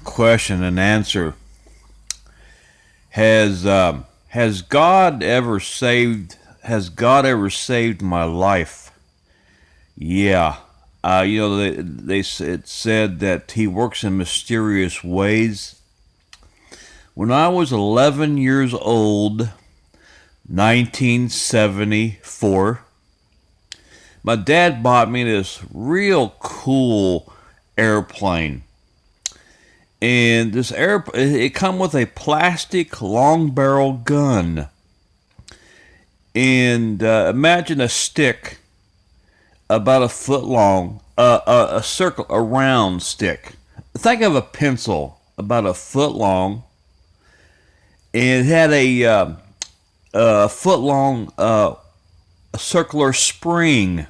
question and answer. Has God ever saved? Has God ever saved my life? Yeah. It said that He works in mysterious ways. When I was 11 years old, 1974, my dad bought me this real cool airplane. And it come with a plastic long barrel gun. And imagine a stick about a foot long, a round stick. Think of a pencil about a foot long, and it had a foot long a circular spring,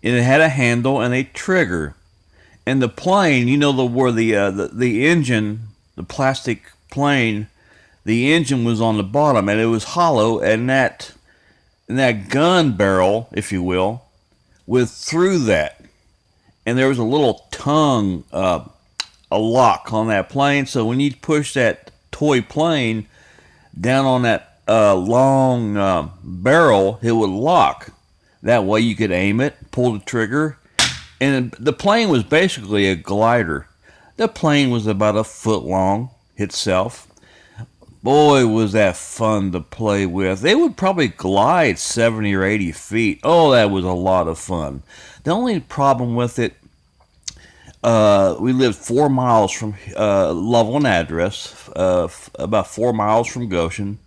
and it had a handle and a trigger. And the plane, where the engine, the plastic plane, the engine was on the bottom, and it was hollow, and that gun barrel, if you will, went through that, and there was a little tongue, a lock on that plane. So when you push that toy plane down on that long barrel, it would lock. That way you could aim it, pull the trigger, and the plane was basically a glider. The plane was about a foot long itself. Boy, was that fun to play with. They would probably glide 70 or 80 feet. Oh, that was a lot of fun. The only problem with it, we lived 4 miles from Loveland address, about 4 miles from Goshen.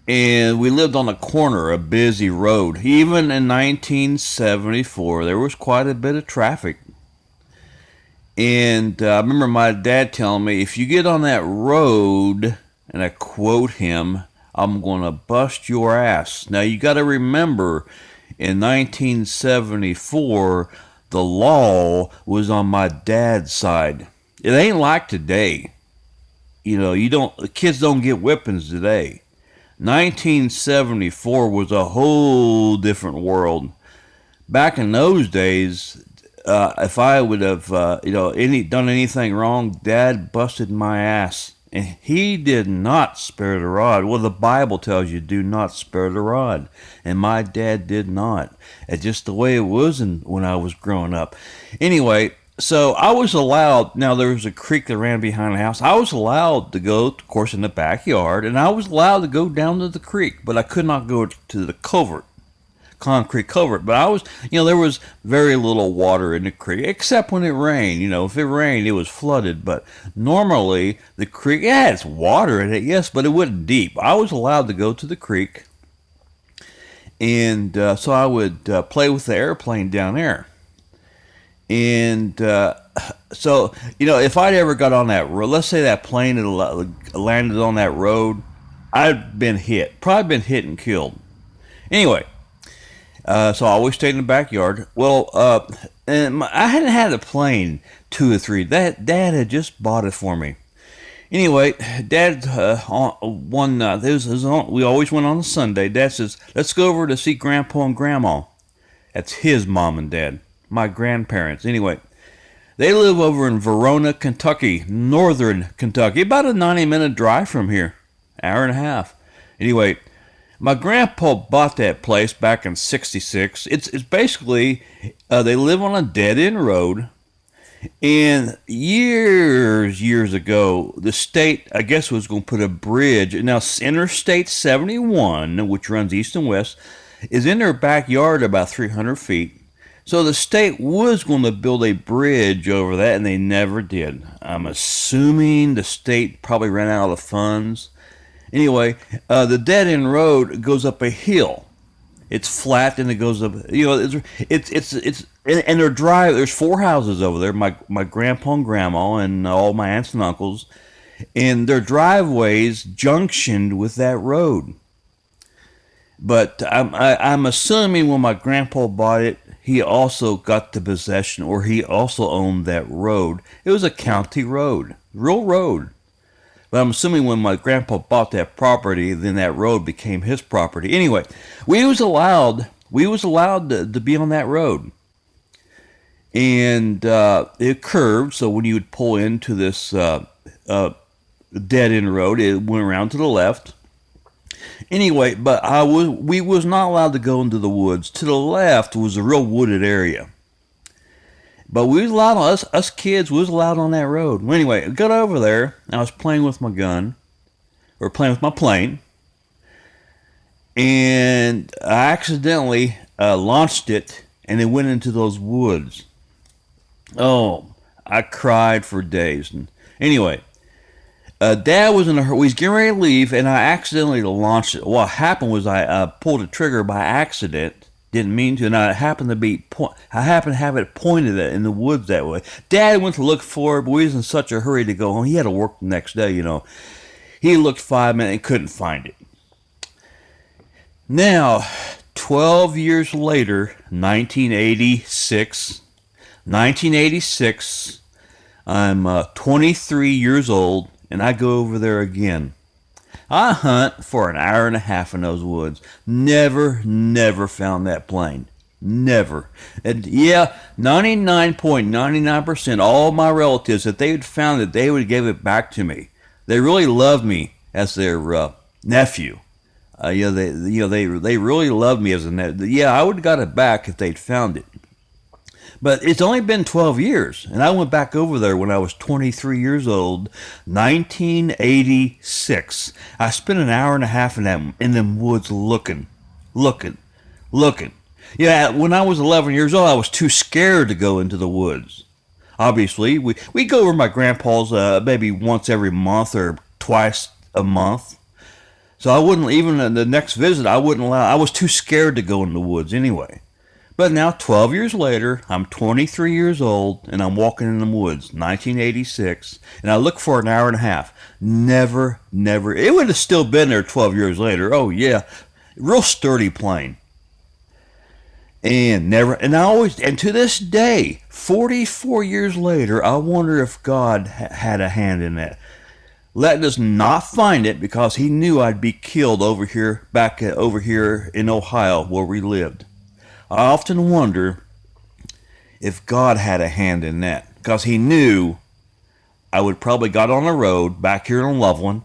And we lived on a corner, a busy road. Even in 1974, there was quite a bit of traffic. And I remember my dad telling me, if you get on that road, and I quote him, I'm going to bust your ass. Now, you got to remember, in 1974, the law was on my dad's side. It ain't like today. The kids don't get whippings today. 1974 was a whole different world. Back in those days, if I would have, done anything wrong, Dad busted my ass. And he did not spare the rod. Well, the Bible tells you do not spare the rod. And my dad did not. It's just the way it was when I was growing up. Anyway, so I was allowed, now there was a creek that ran behind the house. I was allowed to go, of course, in the backyard. And I was allowed to go down to the creek. But I could not go to the concrete covert. But I was, there was very little water in the creek, except when it rained. If it rained, it was flooded. But normally, the creek, yeah, it's water in it, yes, but it wasn't deep. I was allowed to go to the creek, and so I would play with the airplane down there. And so, if I'd ever got on that road, let's say that plane had landed on that road, I'd been hit, probably been hit and killed. Anyway, so I always stayed in the backyard. Well, I hadn't had a plane 2 or 3. Dad had just bought it for me. Anyway, Dad, we always went on a Sunday. Dad says, let's go over to see Grandpa and Grandma. That's his mom and dad, my grandparents. Anyway, they live over in Verona, Kentucky, northern Kentucky, about a 90-minute drive from here, hour and a half. Anyway, my grandpa bought that place back in '66. It's basically, they live on a dead-end road. And years ago, the state, I guess, was going to put a bridge. Now, Interstate 71, which runs east and west, is in their backyard about 300 feet. So the state was going to build a bridge over that, and they never did. I'm assuming the state probably ran out of funds. Anyway, the dead end road goes up a hill. It's flat and it goes up. It's and their drive. There's 4 houses over there. My grandpa and grandma and all my aunts and uncles, and their driveways junctioned with that road. But I'm assuming when my grandpa bought it, he also got the possession, or he also owned that road. It was a county road, real road. But I'm assuming when my grandpa bought that property, then that road became his property. Anyway, we was allowed to be on that road. and it curved. So when you would pull into this dead end road, it went around to the left. Anyway, but we was not allowed to go into the woods. To the left was a real wooded area. But we was allowed, us kids, we was allowed on that road. Well, anyway, I got over there. I was playing with my gun, or playing with my plane, and I accidentally launched it, and it went into those woods. Oh, I cried for days. And anyway, Dad was in a hurry. We was getting ready to leave, and I accidentally launched it. What happened was I pulled the trigger by accident. Didn't mean to, and I happened I happened to have it pointed in the woods that way. Dad went to look for it, but we was in such a hurry to go home. He had to work the next day, you know. He looked 5 minutes and couldn't find it. Now, 12 years later, 1986, I'm 23 years old, and I go over there again. I hunt for an hour and a half in those woods. Never found that plane. Never. And yeah, 99.99% all my relatives, if they had found it, they would give it back to me. They really loved me as their nephew. They really loved me as a nephew. Yeah, I would have got it back if they'd found it. But it's only been 12 years, and I went back over there when I was 23 years old, 1986. I spent an hour and a half in them woods looking. Yeah, when I was 11 years old, I was too scared to go into the woods. Obviously, we go over to my grandpa's maybe once every month or twice a month. So I wouldn't, even in the next visit, I wouldn't allow, I was too scared to go in the woods anyway. But now, 12 years later, I'm 23 years old, and I'm walking in the woods, 1986, and I look for an hour and a half. Never. It would have still been there 12 years later. Oh, yeah. Real sturdy plane. And and to this day, 44 years later, I wonder if God had a hand in that. Letting us not find it because he knew I'd be killed over here in Ohio where we lived. I often wonder if God had a hand in that, because he knew I would probably got on the road back here in Loveland,